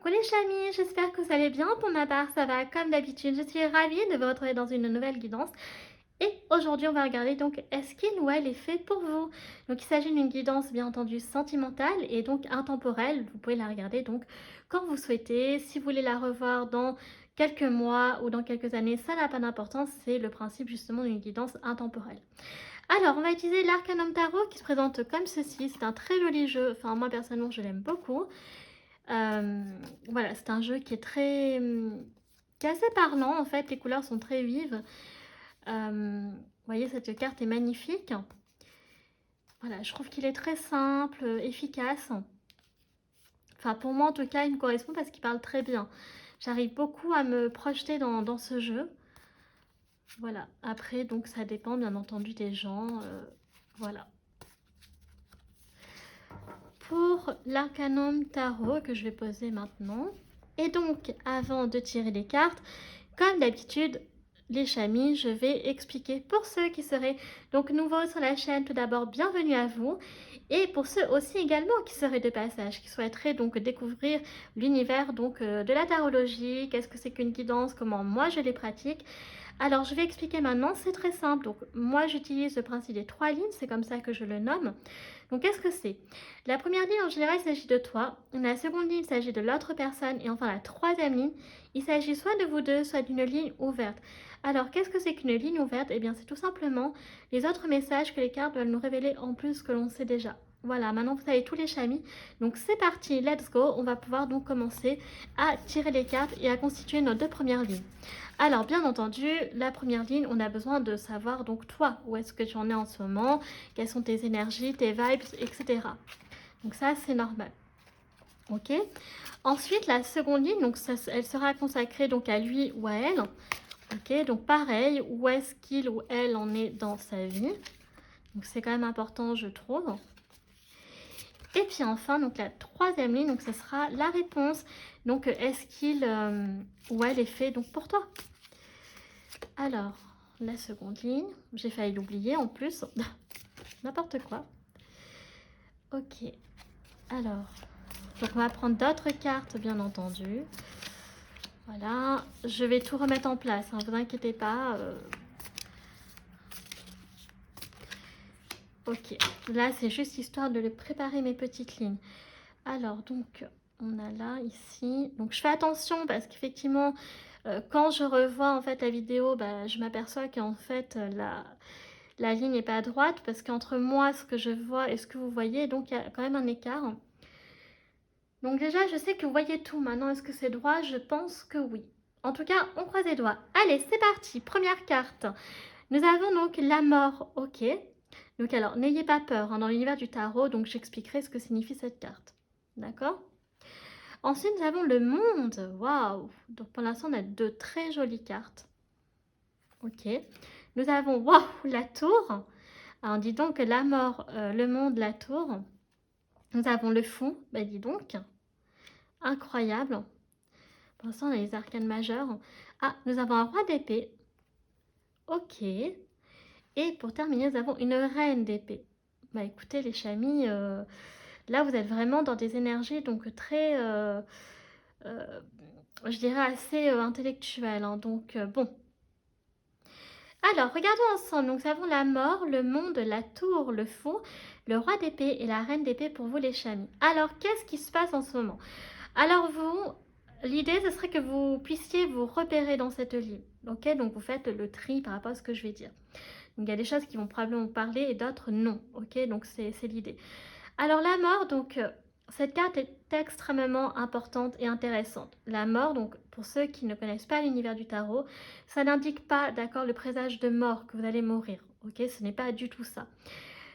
Coucou les chamis, j'espère que vous allez bien. Pour ma part, ça va comme d'habitude. Je suis ravie de vous retrouver dans une nouvelle guidance. Et aujourd'hui, on va regarder donc est-ce qu'il ou elle est fait pour vous. Donc il s'agit d'une guidance bien entendu sentimentale et donc intemporelle. Vous pouvez la regarder donc quand vous souhaitez. Si vous voulez la revoir dans quelques mois ou dans quelques années, ça n'a pas d'importance. C'est le principe justement d'une guidance intemporelle. Alors, on va utiliser l'Arcanum Tarot qui se présente comme ceci. C'est un très joli jeu. Enfin, moi personnellement, je l'aime beaucoup. Voilà, c'est un jeu qui est qui est assez parlant en fait, les couleurs sont très vives. Vous voyez, cette carte est magnifique. Voilà, je trouve qu'il est très simple, efficace. Enfin, pour moi en tout cas, il me correspond parce qu'il parle très bien. J'arrive beaucoup à me projeter dans ce jeu. Voilà, après, donc ça dépend bien entendu des gens. Voilà. Pour l'Arcanum Tarot que je vais poser maintenant. Et donc, avant de tirer les cartes, comme d'habitude, les chamis, je vais expliquer pour ceux qui seraient donc nouveaux sur la chaîne, tout d'abord, bienvenue à vous. Et pour ceux aussi également qui seraient de passage, qui souhaiteraient donc découvrir l'univers donc de la tarologie, qu'est-ce que c'est qu'une guidance, comment moi je les pratique. Alors, je vais expliquer maintenant, c'est très simple. Donc, moi, j'utilise le principe des 3 lignes, c'est comme ça que je le nomme. Donc, qu'est-ce que c'est? La première ligne, en général, il s'agit de toi. La seconde ligne, il s'agit de l'autre personne. Et enfin, la troisième ligne, il s'agit soit de vous deux, soit d'une ligne ouverte. Alors, qu'est-ce que c'est qu'une ligne ouverte? Eh bien, c'est tout simplement les autres messages que les cartes veulent nous révéler en plus que l'on sait déjà. Voilà, maintenant vous avez tous les chamis. Donc c'est parti, let's go. On va pouvoir donc commencer à tirer les cartes et à constituer nos 2 premières lignes. Alors, bien entendu, la première ligne, on a besoin de savoir donc toi, où est-ce que tu en es en ce moment, quelles sont tes énergies, tes vibes, etc. Donc ça, c'est normal. Ok. Ensuite, la seconde ligne, donc ça, elle sera consacrée donc à lui ou à elle. Ok, donc pareil, où est-ce qu'il ou elle en est dans sa vie. Donc c'est quand même important, je trouve. Et puis enfin, donc la troisième ligne, donc ce sera la réponse. Donc est-ce qu'il ou elle est fait donc pour toi? Alors, la seconde ligne, j'ai failli l'oublier en plus. N'importe quoi. Ok. Alors, donc on va prendre d'autres cartes, bien entendu. Voilà. Je vais tout remettre en place, hein, vous inquiétez pas. Ok. Là, c'est juste histoire de préparer mes petites lignes. Alors, donc, on a là, ici. Donc, je fais attention parce qu'effectivement, quand je revois en fait la vidéo, bah, je m'aperçois qu'en fait, la ligne n'est pas droite parce qu'entre moi, ce que je vois et ce que vous voyez, donc il y a quand même un écart. Donc déjà, je sais que vous voyez tout. Maintenant, est-ce que c'est droit? Je pense que oui. En tout cas, on croise les doigts. Allez, c'est parti. Première carte. Nous avons donc la mort. Ok. Donc alors, n'ayez pas peur hein, dans l'univers du tarot. Donc j'expliquerai ce que signifie cette carte. D'accord? Ensuite, nous avons le monde. Waouh! Donc pour l'instant, on a 2 très jolies cartes. Ok. Nous avons, waouh, la tour. Alors, dis donc, la mort, le monde, la tour. Nous avons le fond. Bah, dis donc. Incroyable. Pour l'instant, on a les arcanes majeures. Ah, nous avons un roi d'épée. Ok. Et pour terminer, nous avons une reine d'épée. Bah, écoutez, les chamis, là, vous êtes vraiment dans des énergies donc très, je dirais, assez intellectuelles. Hein, donc, bon. Alors, regardons ensemble. Donc, nous avons la mort, le monde, la tour, le fou, le roi d'épée et la reine d'épée pour vous les chamis. Alors, qu'est-ce qui se passe en ce moment? Alors vous, l'idée, ce serait que vous puissiez vous repérer dans cette ligne. Ok, donc vous faites le tri par rapport à ce que je vais dire. Donc il y a des choses qui vont probablement vous parler et d'autres non. Ok, donc c'est l'idée. Alors la mort, donc cette carte est extrêmement importante et intéressante. La mort, donc pour ceux qui ne connaissent pas l'univers du tarot, ça n'indique pas, d'accord, le présage de mort, que vous allez mourir. Ok, ce n'est pas du tout ça.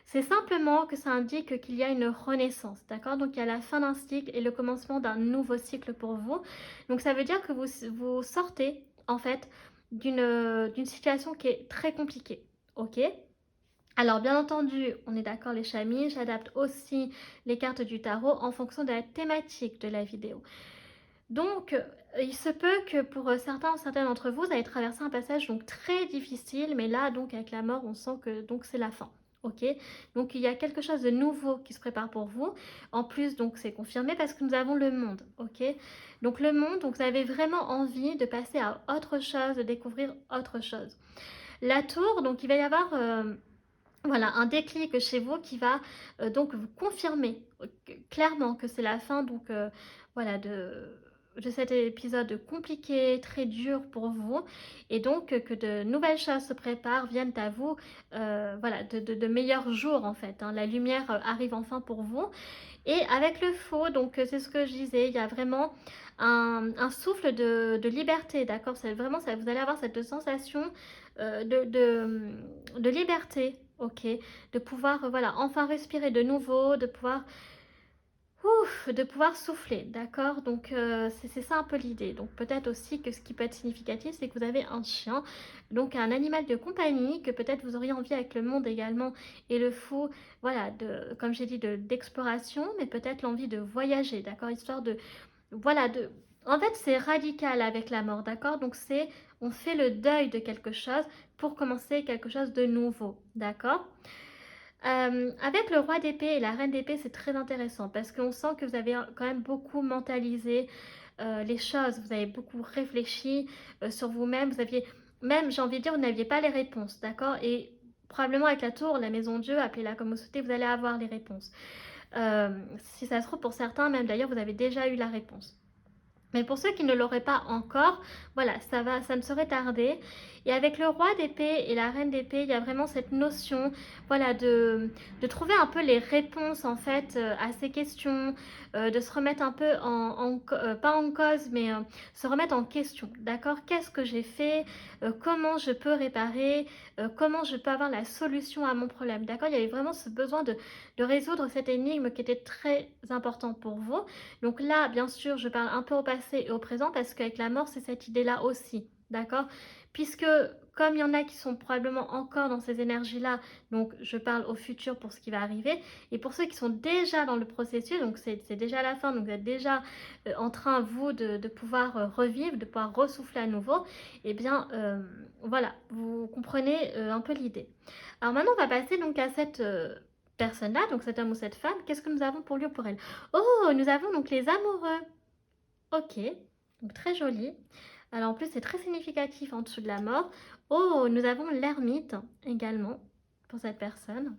C'est simplement que ça indique qu'il y a une renaissance, d'accord? Donc il y a la fin d'un cycle et le commencement d'un nouveau cycle pour vous. Donc ça veut dire que vous sortez en fait d'une situation qui est très compliquée, ok? Alors bien entendu, on est d'accord les chamis, j'adapte aussi les cartes du tarot en fonction de la thématique de la vidéo. Donc il se peut que pour certains d'entre vous, vous allez traverser un passage donc très difficile, mais là donc avec la mort, on sent que donc c'est la fin. Ok, donc il y a quelque chose de nouveau qui se prépare pour vous. En plus, donc c'est confirmé parce que nous avons le monde. Ok, donc le monde, donc vous avez vraiment envie de passer à autre chose, de découvrir autre chose. La tour, donc il va y avoir voilà, un déclic chez vous qui va donc vous confirmer clairement que c'est la fin donc voilà de cet épisode compliqué, très dur pour vous, et donc que de nouvelles choses se préparent, viennent à vous, voilà, de meilleurs jours en fait, hein. La lumière arrive enfin pour vous. Et avec le faux, donc c'est ce que je disais, il y a vraiment un souffle de liberté, d'accord? C'est vraiment, ça, vous allez avoir cette sensation de liberté, ok? De pouvoir, voilà, enfin respirer de nouveau, de pouvoir, ouf, de pouvoir souffler, d'accord? Donc c'est ça un peu l'idée. Donc peut-être aussi que ce qui peut être significatif, c'est que vous avez un chien, donc un animal de compagnie, que peut-être vous auriez envie avec le monde également, et le fou, voilà, comme j'ai dit, d'exploration, mais peut-être l'envie de voyager, d'accord? Histoire de, voilà, en fait, c'est radical avec la mort, d'accord? Donc on fait le deuil de quelque chose pour commencer quelque chose de nouveau, d'accord? Avec le roi d'épée et la reine d'épée, c'est très intéressant parce qu'on sent que vous avez quand même beaucoup mentalisé les choses, vous avez beaucoup réfléchi sur vous-même, vous aviez, même j'ai envie de dire, vous n'aviez pas les réponses, d'accord? Et probablement avec la tour, la maison de Dieu, appelez-la comme vous souhaitez, vous allez avoir les réponses. Si ça se trouve, pour certains, même d'ailleurs, vous avez déjà eu la réponse. Mais pour ceux qui ne l'auraient pas encore, voilà, ça ne saurait tarder. Et avec le roi d'épée et la reine d'épée, il y a vraiment cette notion, voilà, de trouver un peu les réponses en fait à ces questions, de se remettre un peu pas en cause, mais se remettre en question. D'accord? Qu'est-ce que j'ai fait? Comment je peux réparer? Comment je peux avoir la solution à mon problème? D'accord? Il y avait vraiment ce besoin de résoudre cette énigme qui était très important pour vous. Donc là, bien sûr, je parle un peu au passé et au présent parce qu'avec la mort, c'est cette idée-là aussi, d'accord? Puisque comme il y en a qui sont probablement encore dans ces énergies-là, donc je parle au futur pour ce qui va arriver, et pour ceux qui sont déjà dans le processus, donc c'est déjà la fin, donc vous êtes déjà en train, vous, de pouvoir revivre, de pouvoir ressouffler à nouveau, et bien voilà, vous comprenez un peu l'idée. Alors maintenant, on va passer donc à cette personne-là, donc cet homme ou cette femme. Qu'est-ce que nous avons pour lui ou pour elle? Oh, nous avons donc les amoureux. Ok, donc très joli. Alors en plus, c'est très significatif en dessous de la mort. Oh, nous avons l'ermite également pour cette personne.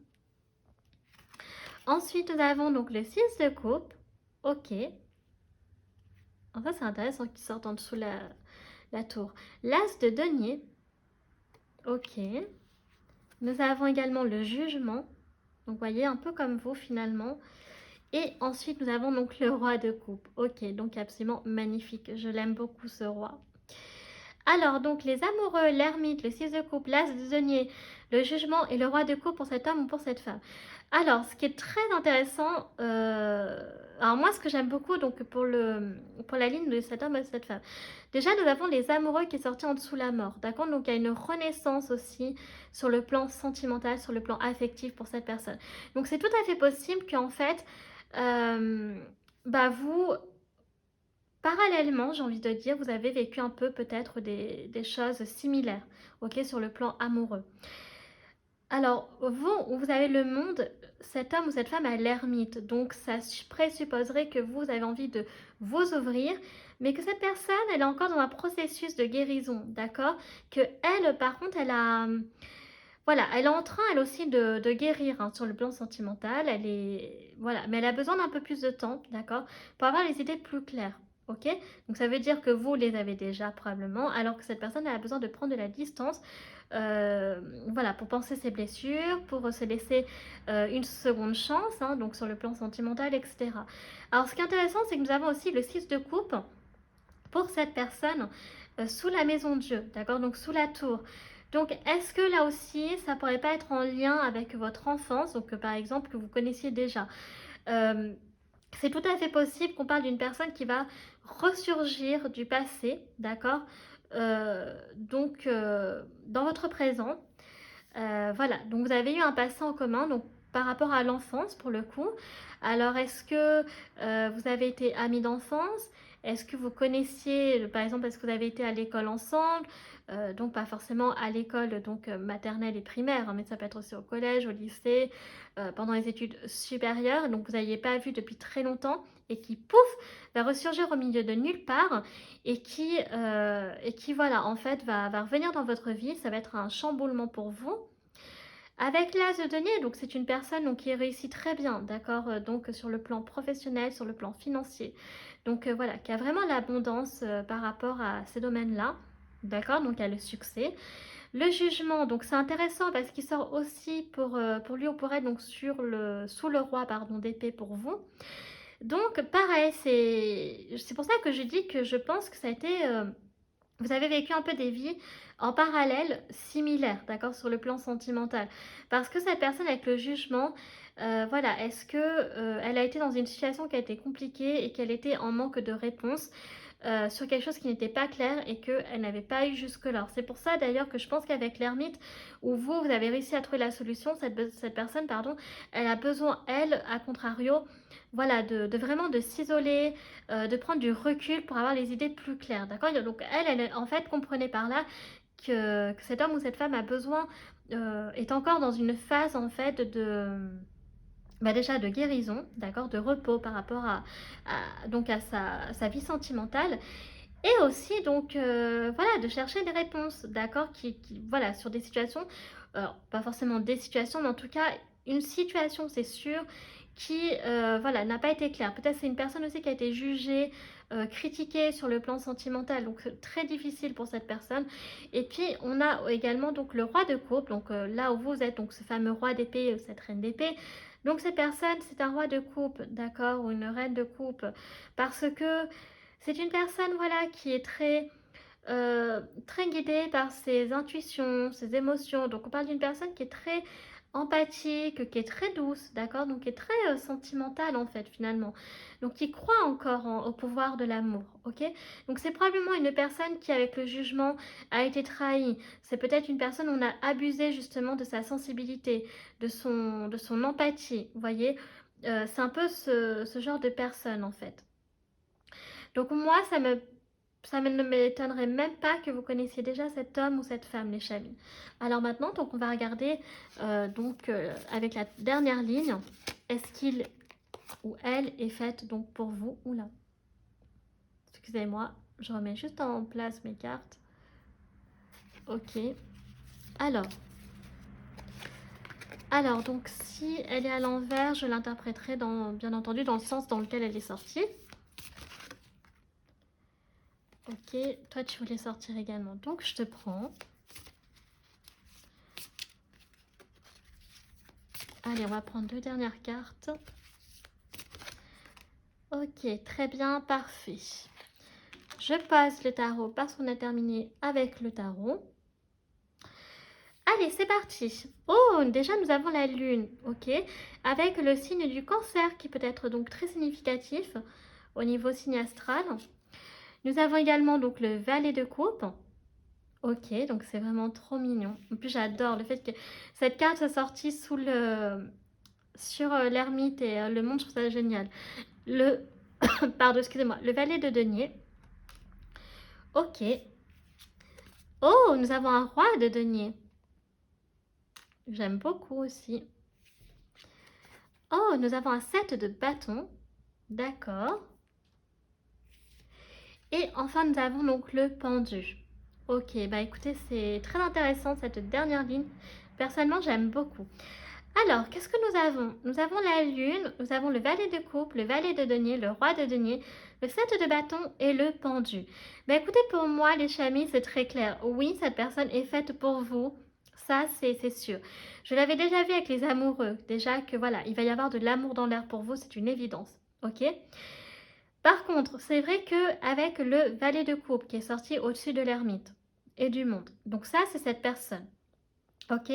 Ensuite, nous avons donc le 6 de coupe. Ok. En fait, c'est intéressant qu'ils sortent en dessous la tour. L'as de denier. Ok. Nous avons également le jugement. Donc, vous voyez, un peu comme vous finalement. Et ensuite, nous avons donc le roi de coupe. Ok, donc absolument magnifique. Je l'aime beaucoup, ce roi. Alors, donc, les amoureux, l'ermite, le 6 de coupe, l'as de denier, le jugement et le roi de coupe pour cet homme ou pour cette femme. Alors, ce qui est très intéressant, alors moi, ce que j'aime beaucoup, donc, pour la ligne de cet homme et de cette femme. Déjà, nous avons les amoureux qui est sorti en dessous la mort, d'accord? Donc, il y a une renaissance aussi sur le plan sentimental, sur le plan affectif pour cette personne. Donc, c'est tout à fait possible qu'en fait, vous, parallèlement, j'ai envie de dire, vous avez vécu un peu peut-être des choses similaires, ok, sur le plan amoureux. Alors, vous avez le monde, cet homme ou cette femme a l'ermite, donc ça présupposerait que vous avez envie de vous ouvrir, mais que cette personne, elle est encore dans un processus de guérison, d'accord? Que elle, par contre, voilà, elle est en train, elle aussi, de guérir hein, sur le plan sentimental. Voilà, mais elle a besoin d'un peu plus de temps, d'accord, pour avoir les idées plus claires. Ok? Donc ça veut dire que vous les avez déjà probablement, alors que cette personne elle a besoin de prendre de la distance, voilà, pour penser ses blessures, pour se laisser une seconde chance, hein, donc sur le plan sentimental, etc. Alors ce qui est intéressant, c'est que nous avons aussi le 6 de coupe pour cette personne sous la maison de Dieu, d'accord? Donc sous la tour. Donc, est-ce que là aussi, ça pourrait pas être en lien avec votre enfance, donc par exemple que vous connaissiez déjà? C'est tout à fait possible qu'on parle d'une personne qui va ressurgir du passé, d'accord? Dans votre présent. Voilà, donc vous avez eu un passé en commun, donc par rapport à l'enfance pour le coup. Alors, est-ce que vous avez été amis d'enfance? Est-ce que vous connaissiez, par exemple, est-ce que vous avez été à l'école ensemble? Donc pas forcément à l'école donc maternelle et primaire, hein, mais ça peut être aussi au collège, au lycée, pendant les études supérieures, donc vous n'aviez pas vu depuis très longtemps et qui, pouf, va ressurgir au milieu de nulle part et qui voilà, en fait, va revenir dans votre vie. Ça va être un chamboulement pour vous. Avec l'as de denier, donc c'est une personne donc, qui réussit très bien, d'accord, donc sur le plan professionnel, sur le plan financier. Donc voilà, qui a vraiment l'abondance par rapport à ces domaines-là, d'accord, donc il y a le succès. Le jugement, donc c'est intéressant parce qu'il sort aussi pour lui ou pour elle, donc sous le roi pardon, d'épée pour vous. Donc pareil, c'est pour ça que je dis que je pense que ça a été... vous avez vécu un peu des vies en parallèle similaires, d'accord, sur le plan sentimental. Parce que cette personne avec le jugement, voilà, est-ce que elle a été dans une situation qui a été compliquée et qu'elle était en manque de réponse sur quelque chose qui n'était pas clair et qu'elle n'avait pas eu jusque-là. C'est pour ça d'ailleurs que je pense qu'avec l'ermite, où vous avez réussi à trouver la solution, cette personne, pardon, elle a besoin, elle, à contrario, voilà, de vraiment de s'isoler, de prendre du recul pour avoir les idées plus claires, d'accord? Donc elle, en fait, comprenait par là que cet homme ou cette femme a besoin, est encore dans une phase, en fait, bah déjà de guérison, d'accord, de repos par rapport donc à sa vie sentimentale et aussi donc voilà de chercher des réponses, d'accord, voilà sur des situations, pas forcément des situations, mais en tout cas une situation, c'est sûr, qui voilà n'a pas été claire. Peut-être c'est une personne aussi qui a été jugée, critiquée sur le plan sentimental, donc très difficile pour cette personne. Et puis on a également donc le roi de coupe, donc là où vous êtes, donc ce fameux roi d'épée, cette reine d'épée. Donc cette personne, c'est un roi de coupe, d'accord, ou une reine de coupe, parce que c'est une personne, voilà, qui est très guidée par ses intuitions, ses émotions. Donc on parle d'une personne qui est très empathique, qui est très douce, d'accord, donc qui est très sentimentale en fait finalement. Donc qui croit encore au pouvoir de l'amour, ok. Donc c'est probablement une personne qui avec le jugement a été trahie. C'est peut-être une personne où on a abusé justement de sa sensibilité, de son empathie, vous voyez. C'est un peu ce genre de personne en fait. Donc moi, ne m'étonnerait même pas que vous connaissiez déjà cet homme ou cette femme, les chamis. Alors maintenant, donc on va regarder avec la dernière ligne, est-ce qu'il ou elle est faite donc pour vous ou là. Excusez-moi, je remets juste en place mes cartes. Ok. Alors, donc si elle est à l'envers, je l'interpréterai bien entendu dans le sens dans lequel elle est sortie. Ok, toi tu voulais sortir également, donc je te prends. Allez, on va prendre 2 dernières cartes. Ok, très bien, parfait. Je passe le tarot parce qu'on a terminé avec le tarot. Allez, c'est parti. Oh, déjà nous avons la lune, ok, avec le signe du cancer qui peut être donc très significatif au niveau signe astral. Nous avons également donc le valet de coupe. Ok, donc c'est vraiment trop mignon. En plus, j'adore le fait que cette carte soit sortie sur l'ermite et le monde, je trouve ça génial. Pardon, excusez-moi, le valet de denier. Ok. Oh, nous avons un roi de denier. J'aime beaucoup aussi. Oh, nous avons un 7 de bâton. D'accord. Et enfin, nous avons donc le pendu. Ok, bah écoutez, c'est très intéressant cette dernière ligne. Personnellement, j'aime beaucoup. Alors, qu'est-ce que nous avons? Nous avons la lune, nous avons le valet de coupe, le valet de denier, le roi de denier, le 7 de bâton et le pendu. Bah écoutez, pour moi, les chamis, c'est très clair. Oui, cette personne est faite pour vous. Ça, c'est sûr. Je l'avais déjà vu avec les amoureux. Déjà que voilà, il va y avoir de l'amour dans l'air pour vous, c'est une évidence. Ok? Par contre, c'est vrai que avec le valet de coupe qui est sorti au-dessus de l'ermite et du monde. Donc ça, c'est cette personne. Ok,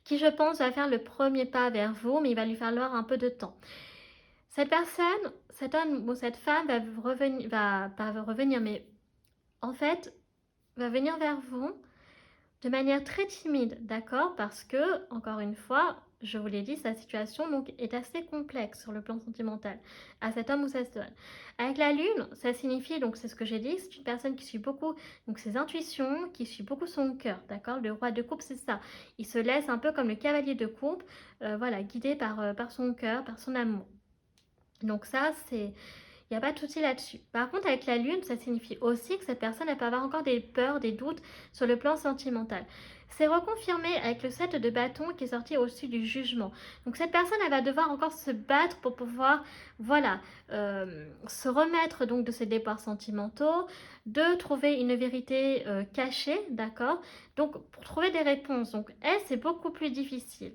qui je pense va faire le premier pas vers vous, mais il va lui falloir un peu de temps. Cette personne, cet homme ou cette femme va revenir, pas revenir, mais en fait, va venir vers vous de manière très timide, d'accord? Parce que, encore une fois, je vous l'ai dit, sa situation donc est assez complexe sur le plan sentimental, à cet homme ou cette femme. Avec la lune, ça signifie, donc c'est ce que j'ai dit, c'est une personne qui suit beaucoup donc ses intuitions, qui suit beaucoup son cœur, d'accord? Le roi de coupe, c'est ça. Il se laisse un peu comme le cavalier de coupe, voilà, guidé par son cœur, par son amour. Donc ça, c'est... Il n'y a pas de souci là-dessus. Par contre, avec la lune, ça signifie aussi que cette personne, elle peut avoir encore des peurs, des doutes sur le plan sentimental. C'est reconfirmé avec le 7 de bâton qui est sorti au-dessus du jugement. Donc cette personne, elle va devoir encore se battre pour pouvoir, voilà, se remettre donc de ses déboires sentimentaux, de trouver une vérité cachée, d'accord? Donc pour trouver des réponses. Donc elle, c'est beaucoup plus difficile.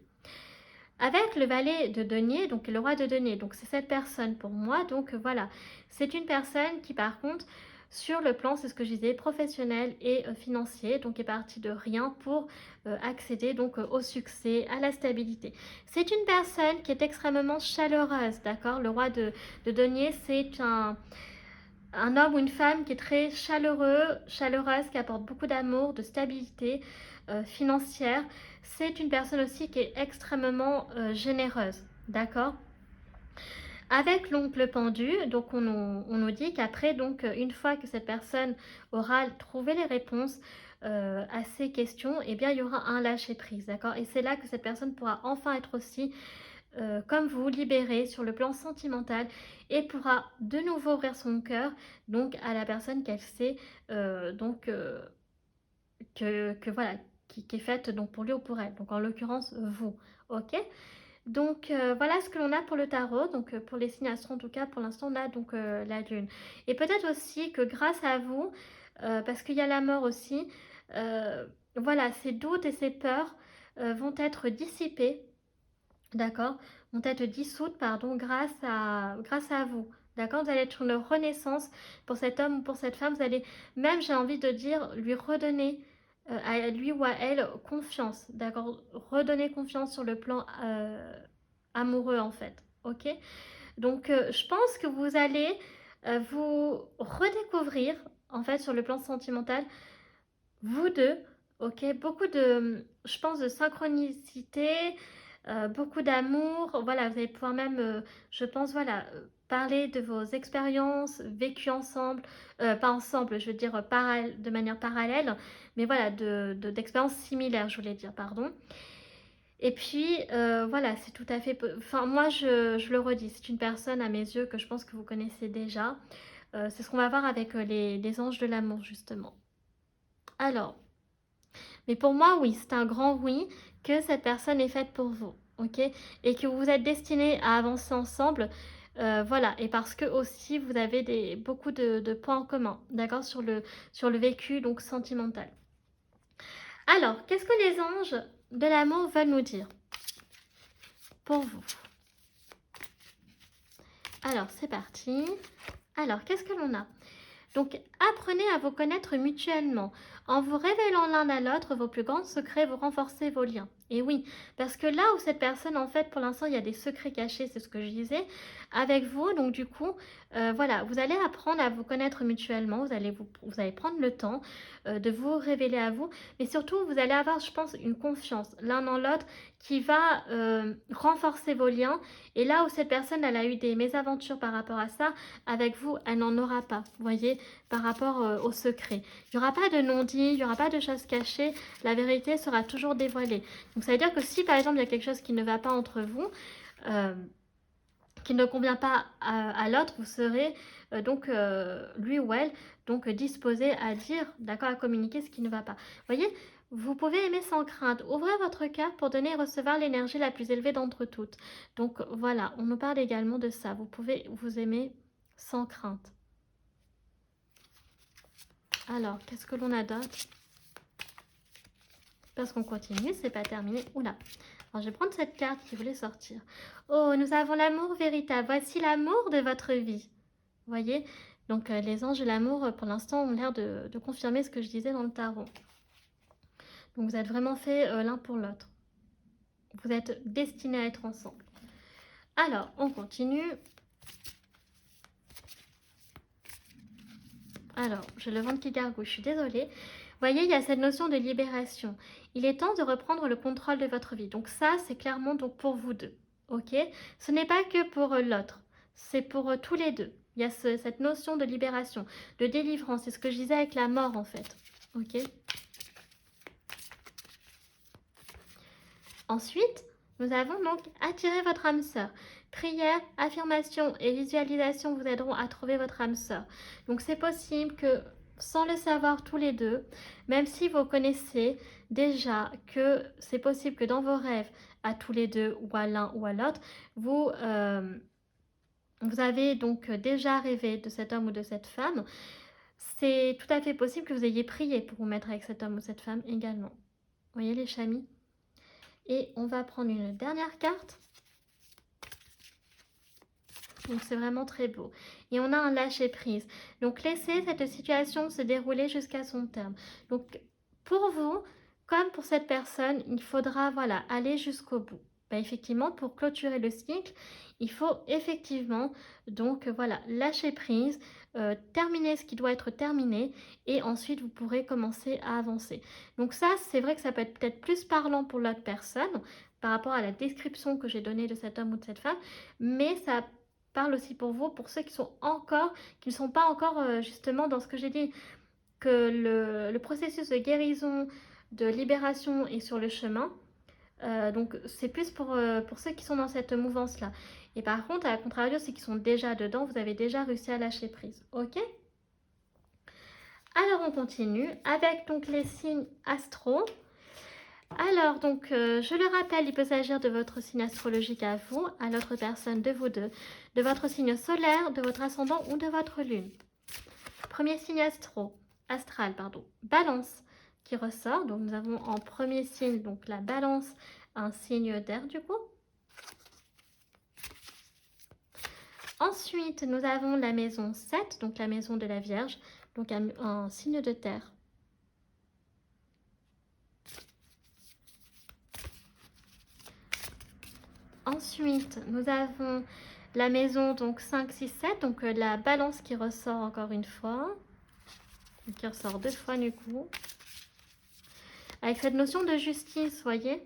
Avec le valet de denier, donc le roi de denier, donc c'est cette personne pour moi, donc voilà, c'est une personne qui par contre, sur le plan, c'est ce que je disais, professionnel et financier, donc est partie de rien pour accéder donc au succès, à la stabilité. C'est une personne qui est extrêmement chaleureuse, d'accord? Le roi de denier, c'est un homme ou une femme qui est très chaleureuse, qui apporte beaucoup d'amour, de stabilité financière. C'est une personne aussi qui est extrêmement généreuse, d'accord? Avec l'oncle pendu, donc on nous dit qu'après, donc une fois que cette personne aura trouvé les réponses à ces questions, eh bien il y aura un lâcher prise, d'accord? Et c'est là que cette personne pourra enfin être aussi comme vous, libérée sur le plan sentimental et pourra de nouveau ouvrir son cœur donc à la personne qu'elle sait que voilà qui est faite donc pour lui ou pour elle, donc en l'occurrence vous, ok? Donc voilà ce que l'on a pour le tarot, donc pour les signes astro en tout cas pour l'instant on a donc la lune. Et peut-être aussi que grâce à vous, parce qu'il y a la mort aussi, voilà, ces doutes et ces peurs vont être dissipés, d'accord, vont être dissoutes, pardon, grâce à vous. D'accord, vous allez être une renaissance pour cet homme ou pour cette femme. Vous allez même, j'ai envie de dire, lui redonner à lui ou à elle confiance. D'accord, redonner confiance sur le plan amoureux en fait. Ok, donc je pense que vous allez vous redécouvrir en fait sur le plan sentimental, vous deux. Ok, beaucoup de, je pense, de synchronicité, beaucoup d'amour. Voilà, vous allez pouvoir même, je pense, voilà, parler de vos expériences vécues ensemble, pas ensemble, je veux dire de manière parallèle, mais voilà, d'expériences similaires, je voulais dire, pardon. Et puis, voilà, c'est tout à fait... Enfin, moi, je le redis, c'est une personne à mes yeux que je pense que vous connaissez déjà. C'est ce qu'on va voir avec les anges de l'amour, justement. Alors, mais pour moi, oui, c'est un grand oui que cette personne est faite pour vous, ok? Et que vous êtes destinés à avancer ensemble, voilà. Et parce que aussi, vous avez beaucoup de points en commun, d'accord? Sur le vécu, donc sentimental. Alors, qu'est-ce que les anges de l'amour veulent nous dire pour vous? Alors, c'est parti. Alors, qu'est-ce que l'on a? Donc, apprenez à vous connaître mutuellement. En vous révélant l'un à l'autre vos plus grands secrets, vous renforcez vos liens. Et oui, parce que là où cette personne, en fait, pour l'instant, il y a des secrets cachés, c'est ce que je disais, avec vous, donc du coup, voilà, vous allez apprendre à vous connaître mutuellement, vous allez prendre le temps de vous révéler à vous, mais surtout, vous allez avoir, je pense, une confiance l'un dans l'autre qui va renforcer vos liens. Et là où cette personne, elle a eu des mésaventures par rapport à ça, avec vous, elle n'en aura pas, vous voyez, par rapport au secret. Il n'y aura pas de non-dit, il n'y aura pas de choses cachées, la vérité sera toujours dévoilée. Donc ça veut dire que si par exemple il y a quelque chose qui ne va pas entre vous, qui ne convient pas à l'autre, vous serez lui ou elle, donc disposé à dire, d'accord, à communiquer ce qui ne va pas. Vous voyez, vous pouvez aimer sans crainte. Ouvrez votre cœur pour donner et recevoir l'énergie la plus élevée d'entre toutes. Donc voilà, on nous parle également de ça. Vous pouvez vous aimer sans crainte. Alors, qu'est-ce que l'on a d'autre? Parce qu'on continue, c'est pas terminé. Oula. Alors, je vais prendre cette carte qui voulait sortir. Oh, nous avons l'amour véritable. Voici l'amour de votre vie. Vous voyez? Donc, les anges de l'amour, pour l'instant, ont l'air de confirmer ce que je disais dans le tarot. Donc, vous êtes vraiment faits l'un pour l'autre. Vous êtes destinés à être ensemble. Alors, on continue. Alors, j'ai le ventre qui gargouille, je suis désolée. voyez, il y a cette notion de libération. Il est temps de reprendre le contrôle de votre vie. Donc ça, c'est clairement donc pour vous deux. Ok? Ce n'est pas que pour l'autre. C'est pour tous les deux. Il y a cette notion de libération, de délivrance. C'est ce que je disais avec la mort en fait. Ok? Ensuite, nous avons donc attiré votre âme sœur. Prière, affirmation et visualisation vous aideront à trouver votre âme sœur. Donc c'est possible que, sans le savoir tous les deux, même si vous connaissez déjà que c'est possible que dans vos rêves, à tous les deux ou à l'un ou à l'autre, vous avez donc déjà rêvé de cet homme ou de cette femme, c'est tout à fait possible que vous ayez prié pour vous mettre avec cet homme ou cette femme également. Vous voyez les chamis? Et on va prendre une dernière carte. Donc c'est vraiment très beau. Et on a un lâcher prise. Donc laissez cette situation se dérouler jusqu'à son terme. Donc pour vous, comme pour cette personne, il faudra voilà, aller jusqu'au bout. Ben, effectivement, pour clôturer le cycle, il faut effectivement donc voilà, lâcher prise, terminer ce qui doit être terminé et ensuite vous pourrez commencer à avancer. Donc ça, c'est vrai que ça peut être peut-être plus parlant pour l'autre personne par rapport à la description que j'ai donnée de cet homme ou de cette femme, mais ça parle aussi pour vous, pour ceux qui ne sont pas encore justement dans ce que j'ai dit, que le processus de guérison, de libération est sur le chemin. Donc c'est plus pour ceux qui sont dans cette mouvance-là. Et par contre, à contrario, ceux qui sont déjà dedans, vous avez déjà réussi à lâcher prise. Ok? Alors on continue avec donc les signes astro. Alors, donc, je le rappelle, il peut s'agir de votre signe astrologique à vous, à l'autre personne de vous deux, de votre signe solaire, de votre ascendant ou de votre lune. Premier signe astral, Balance qui ressort. Donc, nous avons en premier signe, donc la Balance, un signe d'air du coup. Ensuite, nous avons la maison 7, donc la maison de la Vierge, donc un signe de terre. Ensuite, nous avons la maison donc 5, 6, 7, donc la balance qui ressort encore une fois, qui ressort deux fois du coup, avec cette notion de justice, voyez.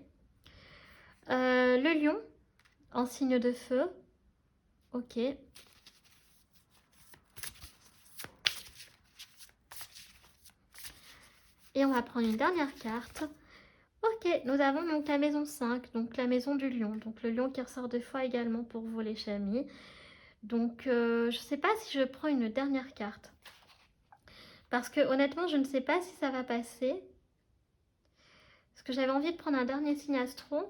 Le lion en signe de feu, ok. Et on va prendre une dernière carte. Ok, nous avons donc la maison 5, donc la maison du lion. Donc le lion qui ressort deux fois également pour vous les chamis. Donc je ne sais pas si je prends une dernière carte. Parce que honnêtement, je ne sais pas si ça va passer. Parce que j'avais envie de prendre un dernier signe astral,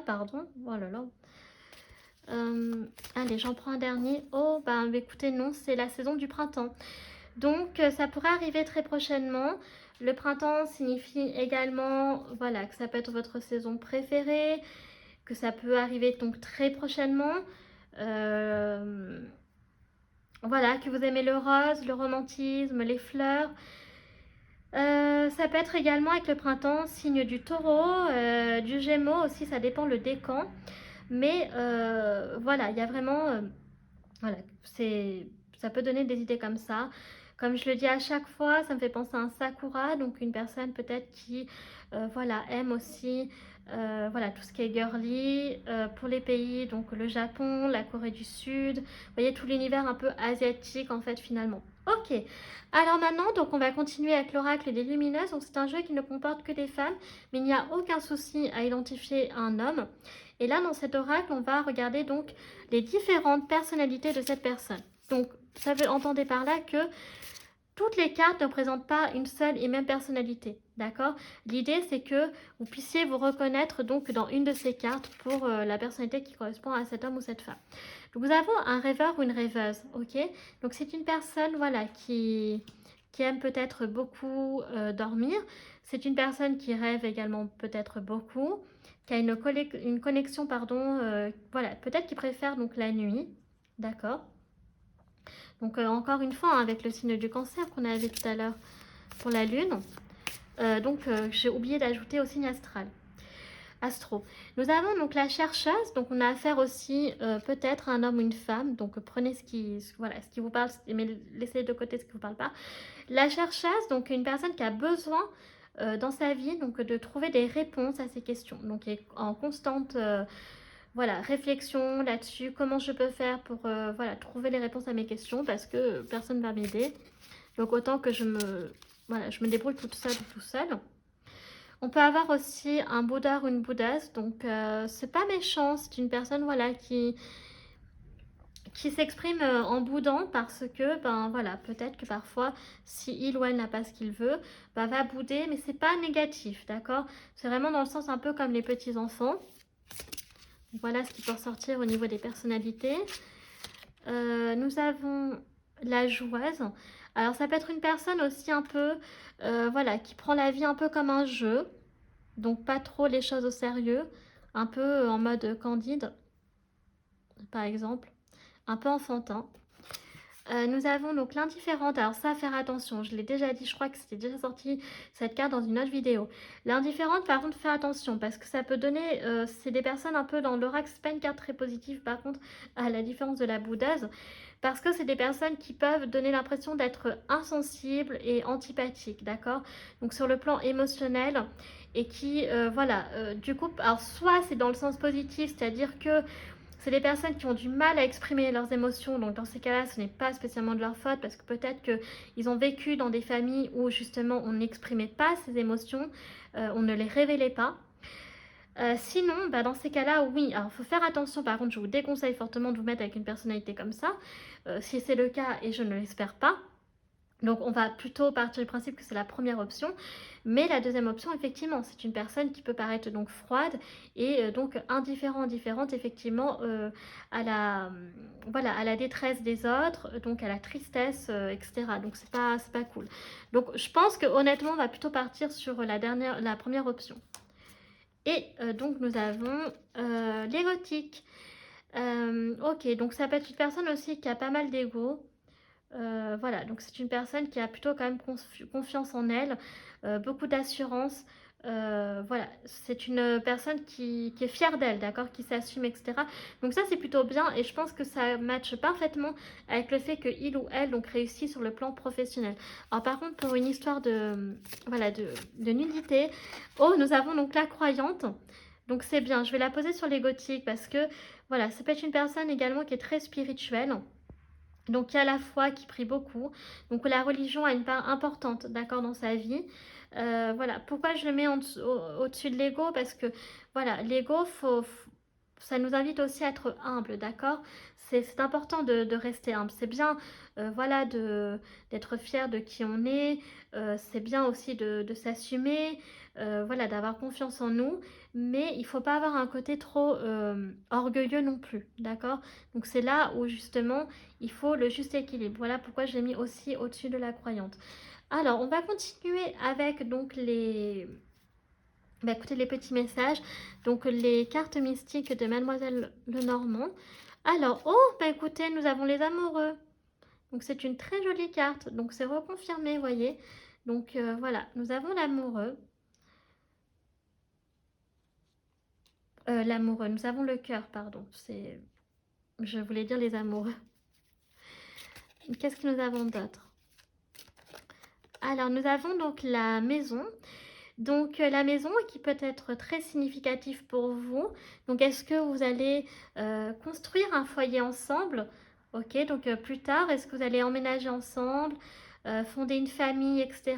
pardon. Oh là là. Allez, j'en prends un dernier. Oh, bah écoutez, non, c'est la saison du printemps. Donc ça pourrait arriver très prochainement. Le printemps signifie également, voilà, que ça peut être votre saison préférée, que ça peut arriver donc très prochainement. Voilà, que vous aimez le rose, le romantisme, les fleurs. Ça peut être également avec le printemps, signe du taureau, du gémeaux aussi, ça dépend le décan. Mais voilà, il y a vraiment, voilà, ça peut donner des idées comme ça. Comme je le dis à chaque fois, ça me fait penser à un sakura, donc une personne peut-être qui voilà, aime aussi voilà, tout ce qui est girly pour les pays, donc le Japon, la Corée du Sud, vous voyez tout l'univers un peu asiatique en fait finalement. Ok, alors maintenant donc on va continuer avec l'oracle des lumineuses. Donc c'est un jeu qui ne comporte que des femmes, mais il n'y a aucun souci à identifier un homme. Et là dans cet oracle on va regarder donc les différentes personnalités de cette personne. Donc ça veut entendre par là que toutes les cartes ne présentent pas une seule et même personnalité, d'accord? L'idée, c'est que vous puissiez vous reconnaître donc dans une de ces cartes pour la personnalité qui correspond à cet homme ou cette femme. Donc, nous avons un rêveur ou une rêveuse, ok? Donc, c'est une personne, voilà, qui aime peut-être beaucoup dormir. C'est une personne qui rêve également peut-être beaucoup, qui a une connexion, pardon, voilà, peut-être qui préfère donc la nuit, d'accord? Donc encore une fois, hein, avec le signe du cancer qu'on avait tout à l'heure pour la lune. Donc j'ai oublié d'ajouter au signe astral. Astro. Nous avons donc la chercheuse, donc on a affaire aussi peut-être à un homme ou une femme, donc prenez voilà, ce qui vous parle, mais laissez de côté ce qui ne vous parle pas. La chercheuse, donc une personne qui a besoin dans sa vie donc de trouver des réponses à ces questions, donc est en constante voilà, réflexion là-dessus, comment je peux faire pour voilà, trouver les réponses à mes questions parce que personne ne va m'aider. Donc autant que voilà, je me débrouille toute seule ou tout seul. On peut avoir aussi un Bouddha ou une bouddhesse, donc c'est pas méchant, c'est une personne voilà, qui s'exprime en boudant parce que, ben voilà, peut-être que parfois, si il ou elle n'a pas ce qu'il veut, ben, va bouder, mais c'est pas négatif, d'accord? C'est vraiment dans le sens un peu comme les petits-enfants. Voilà ce qui peut ressortir au niveau des personnalités. Nous avons la joueuse. Alors ça peut être une personne aussi un peu, voilà, qui prend la vie un peu comme un jeu. Donc pas trop les choses au sérieux. Un peu en mode candide, par exemple. Un peu enfantin. Nous avons donc l'indifférente. Alors ça, faire attention. Je l'ai déjà dit, je crois que c'était déjà sorti cette carte dans une autre vidéo. L'indifférente, par contre, faire attention parce que ça peut donner... c'est des personnes un peu dans l'oracle, c'est pas une carte très positive par contre, à la différence de la bouddhase. Parce que c'est des personnes qui peuvent donner l'impression d'être insensibles et antipathiques, d'accord? Donc sur le plan émotionnel et qui, voilà, du coup, alors soit c'est dans le sens positif, c'est-à-dire que c'est des personnes qui ont du mal à exprimer leurs émotions, donc dans ces cas-là, ce n'est pas spécialement de leur faute, parce que peut-être qu'ils ont vécu dans des familles où justement on n'exprimait pas ces émotions, on ne les révélait pas. Sinon, bah dans ces cas-là, oui, alors il faut faire attention, par contre je vous déconseille fortement de vous mettre avec une personnalité comme ça, si c'est le cas, et je ne l'espère pas. Donc on va plutôt partir du principe que c'est la première option, mais la deuxième option, effectivement, c'est une personne qui peut paraître donc froide et donc indifférente effectivement voilà, à la détresse des autres, donc à la tristesse, etc. Donc c'est pas cool. Donc je pense que honnêtement, on va plutôt partir sur la première option. Et donc nous avons l'érotique. Ok, donc ça peut être une personne aussi qui a pas mal d'ego. Voilà, donc c'est une personne qui a plutôt quand même confiance en elle, beaucoup d'assurance. Voilà, c'est une personne qui est fière d'elle, d'accord, qui s'assume, etc. Donc ça, c'est plutôt bien et je pense que ça matche parfaitement avec le fait qu'il ou elle donc réussit sur le plan professionnel. Alors par contre, pour une histoire voilà, de nudité, oh, nous avons donc la croyante. Donc c'est bien, je vais la poser sur les gothiques parce que, voilà, ça peut être une personne également qui est très spirituelle. Donc, il y a la foi qui prie beaucoup. Donc, la religion a une part importante, d'accord, dans sa vie. Voilà. Pourquoi je le mets au-dessus de l'ego? Parce que, voilà, l'ego, ça nous invite aussi à être humble, d'accord? C'est important de rester humble. C'est bien, voilà, d'être fier de qui on est. C'est bien aussi de s'assumer, voilà, d'avoir confiance en nous. Mais il ne faut pas avoir un côté trop orgueilleux non plus, d'accord? Donc, c'est là où, justement, il faut le juste équilibre. Voilà pourquoi j'ai mis aussi au-dessus de la croyante. Alors, on va continuer avec donc écoutez, les petits messages. Donc, les cartes mystiques de Mademoiselle Lenormand. Alors, oh, écoutez, nous avons les amoureux. Donc, c'est une très jolie carte. Donc, c'est reconfirmé, vous voyez. Donc, voilà, nous avons l'amoureux. L'amoureux, nous avons le cœur, pardon. Je voulais dire les amoureux. Qu'est-ce que nous avons d'autre? Alors, nous avons donc la maison. Donc, la maison qui peut être très significative pour vous. Donc, est-ce que vous allez construire un foyer ensemble? Ok, donc plus tard, est-ce que vous allez emménager ensemble, fonder une famille, etc.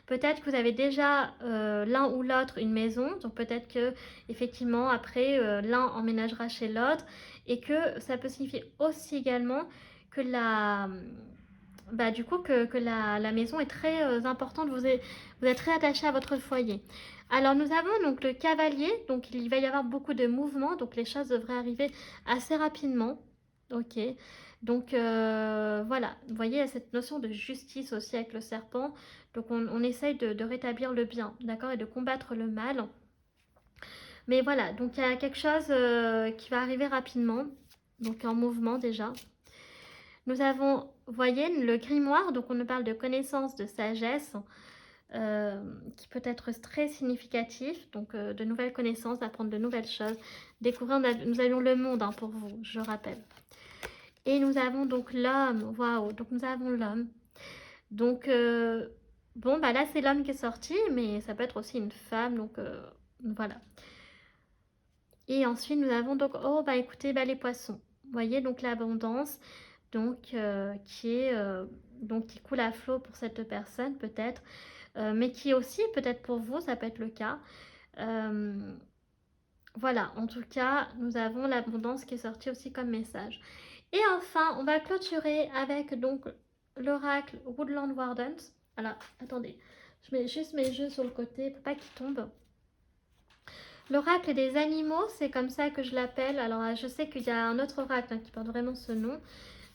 Peut-être que vous avez déjà l'un ou l'autre une maison. Donc, peut-être que effectivement, après, l'un emménagera chez l'autre. Et que ça peut signifier aussi également que du coup, que la maison est très importante, vous êtes très attaché à votre foyer. Alors, nous avons donc le cavalier, donc il va y avoir beaucoup de mouvements, donc les choses devraient arriver assez rapidement. Ok, donc voilà, vous voyez, il y a cette notion de justice aussi avec le serpent, donc on essaye de rétablir le bien, d'accord, et de combattre le mal. Mais voilà, donc il y a quelque chose qui va arriver rapidement, donc en mouvement déjà. Nous avons, vous voyez, le grimoire, donc on nous parle de connaissance, de sagesse. qui peut être très significatif, donc de nouvelles connaissances, d'apprendre de nouvelles choses, découvrir, nous avions le monde hein, pour vous, je rappelle. Et nous avons donc l'homme, waouh, donc nous avons l'homme. Donc, bon, bah là c'est l'homme qui est sorti, mais ça peut être aussi une femme, donc voilà. Et ensuite nous avons donc, oh bah écoutez, bah les poissons. Vous voyez, donc l'abondance, donc donc qui coule à flot pour cette personne peut-être, mais qui aussi peut-être pour vous, ça peut être le cas. Voilà, en tout cas, nous avons l'abondance qui est sortie aussi comme message. Et enfin, on va clôturer avec donc l'oracle Woodland Wardens. Alors, attendez, je mets juste mes jeux sur le côté pour pas qu'ils tombent. L'oracle des animaux, c'est comme ça que je l'appelle. Alors, je sais qu'il y a un autre oracle hein, qui porte vraiment ce nom.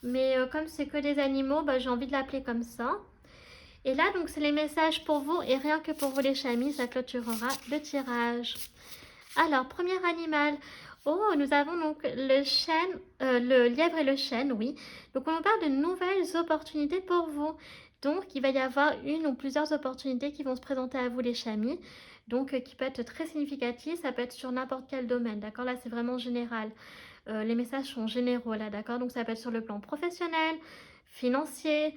Mais comme c'est que des animaux, bah, j'ai envie de l'appeler comme ça. Et là, donc, c'est les messages pour vous. Et rien que pour vous les chamis, ça clôturera le tirage. Alors, premier animal. Oh, nous avons donc le chêne, le lièvre et le chêne, oui. Donc, on nous parle de nouvelles opportunités pour vous. Donc, il va y avoir une ou plusieurs opportunités qui vont se présenter à vous, les chamis. Donc, qui peut être très significatif. Ça peut être sur n'importe quel domaine, d'accord? Là, c'est vraiment général. Les messages sont généraux, là, d'accord? Donc, ça peut être sur le plan professionnel, financier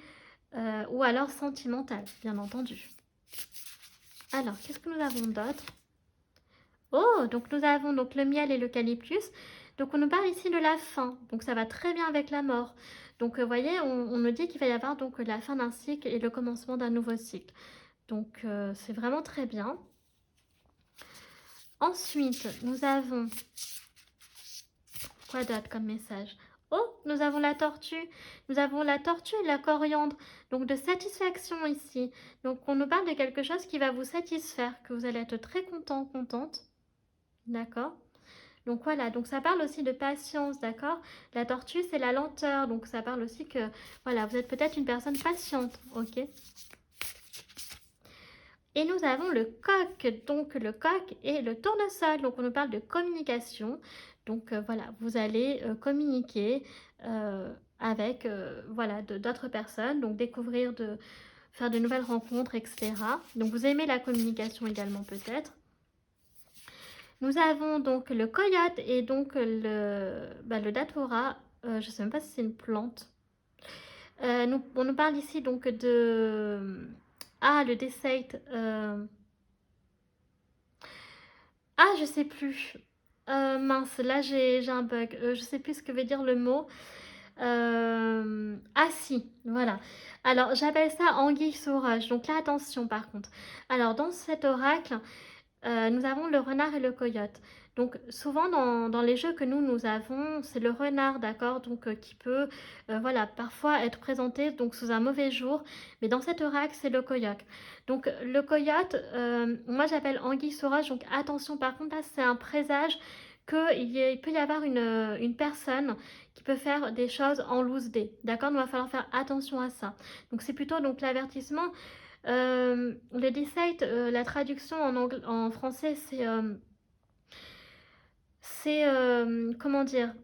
ou alors sentimental, bien entendu. Alors, qu'est-ce que nous avons d'autre? Oh, donc nous avons donc le miel et l'eucalyptus. Donc on nous parle ici de la fin. Donc ça va très bien avec la mort. Donc vous voyez, on nous dit qu'il va y avoir donc la fin d'un cycle et le commencement d'un nouveau cycle. Donc c'est vraiment très bien. Ensuite, nous avons... Quoi d'autre comme message? Oh, nous avons la tortue. Nous avons la tortue et la coriandre. Donc de satisfaction ici. Donc on nous parle de quelque chose qui va vous satisfaire, que vous allez être très content, contente. D'accord? Donc voilà, donc ça parle aussi de patience, d'accord? La tortue, c'est la lenteur, donc ça parle aussi que, voilà, vous êtes peut-être une personne patiente, ok? Et nous avons le coq, donc le coq et le tournesol, donc on nous parle de communication. Donc voilà, vous allez communiquer avec, voilà, d'autres personnes, donc découvrir, faire de nouvelles rencontres, etc. Donc vous aimez la communication également peut-être. Nous avons donc le coyote et donc le datura. Je ne sais même pas si c'est une plante. On nous parle ici donc de... Ah, le deceit. Ah, je sais plus. Mince, là j'ai un bug. Je sais plus ce que veut dire le mot. Ah si, voilà. Alors j'appelle ça anguille sauvage. Donc là attention par contre. Alors dans cet oracle, nous avons le renard et le coyote. Donc souvent dans les jeux que nous avons, c'est le renard, d'accord, donc qui peut, voilà, parfois être présenté donc sous un mauvais jour, mais dans cet oracle, c'est le coyote. Donc le coyote, moi j'appelle anguille sauvage, donc attention, par contre là c'est un présage qu'il peut y avoir une personne qui peut faire des choses en loose day, d'accord, donc il va falloir faire attention à ça. Donc c'est plutôt donc l'avertissement. Le deceit, la traduction en français, c'est comment dire?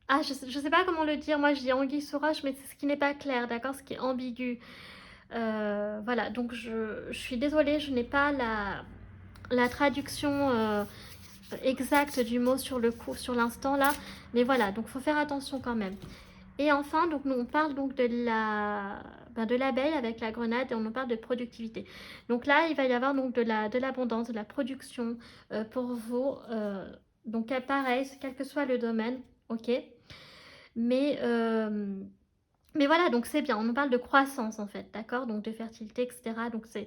Ah, je sais pas comment le dire. Moi, je dis anguille sous roche, mais c'est ce qui n'est pas clair, d'accord? Ce qui est ambigu. Voilà, donc je suis désolée, je n'ai pas la traduction exacte du mot sur le coup, sur l'instant là. Mais voilà, donc il faut faire attention quand même. Et enfin, donc nous on parle donc de l'abeille avec la grenade et on nous parle de productivité. Donc là, il va y avoir donc de l'abondance, de la production pour vous. Donc pareil, quel que soit le domaine, ok. Mais mais voilà, donc c'est bien. On nous parle de croissance en fait, d'accord? Donc de fertilité, etc. Donc c'est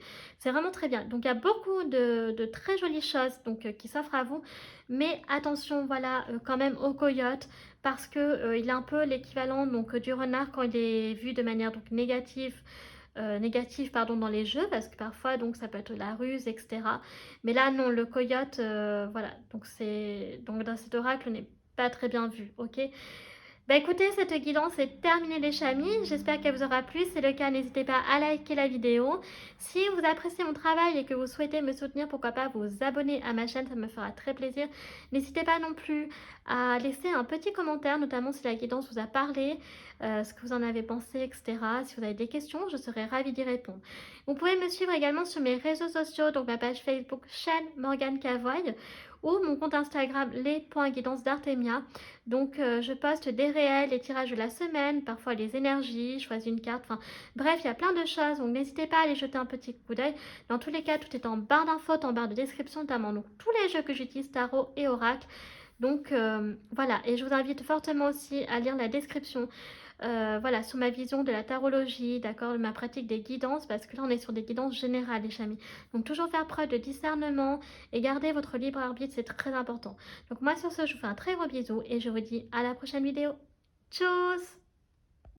vraiment très bien. Donc il y a beaucoup de très jolies choses donc, qui s'offrent à vous. Mais attention, voilà, quand même au coyote, parce que il est un peu l'équivalent donc du renard quand il est vu de manière donc négative pardon, dans les jeux, parce que parfois donc ça peut être la ruse, etc. Mais là non, le coyote, voilà, donc dans cet oracle n'est pas très bien vu, ok? Bah écoutez, cette guidance est terminée les chamis, j'espère qu'elle vous aura plu, si c'est le cas, n'hésitez pas à liker la vidéo. Si vous appréciez mon travail et que vous souhaitez me soutenir, pourquoi pas vous abonner à ma chaîne, ça me fera très plaisir. N'hésitez pas non plus à laisser un petit commentaire, notamment si la guidance vous a parlé, ce que vous en avez pensé, etc. Si vous avez des questions, je serai ravie d'y répondre. Vous pouvez me suivre également sur mes réseaux sociaux, donc ma page Facebook chaîne Morgane Cavoye ou mon compte Instagram les.guidance d'Artemia. Donc je poste des réels, les tirages de la semaine, parfois les énergies, je choisis une carte, enfin bref, il y a plein de choses, donc n'hésitez pas à aller jeter un petit coup d'œil. Dans tous les cas, tout est en barre d'infos, en barre de description, notamment donc, tous les jeux que j'utilise, tarot et oracle. Donc voilà, et je vous invite fortement aussi à lire la description voilà, sur ma vision de la tarologie, d'accord, ma pratique des guidances, parce que là on est sur des guidances générales les chamis. Donc toujours faire preuve de discernement et garder votre libre arbitre, c'est très important. Donc moi sur ce, je vous fais un très gros bisou et je vous dis à la prochaine vidéo. Tchuss!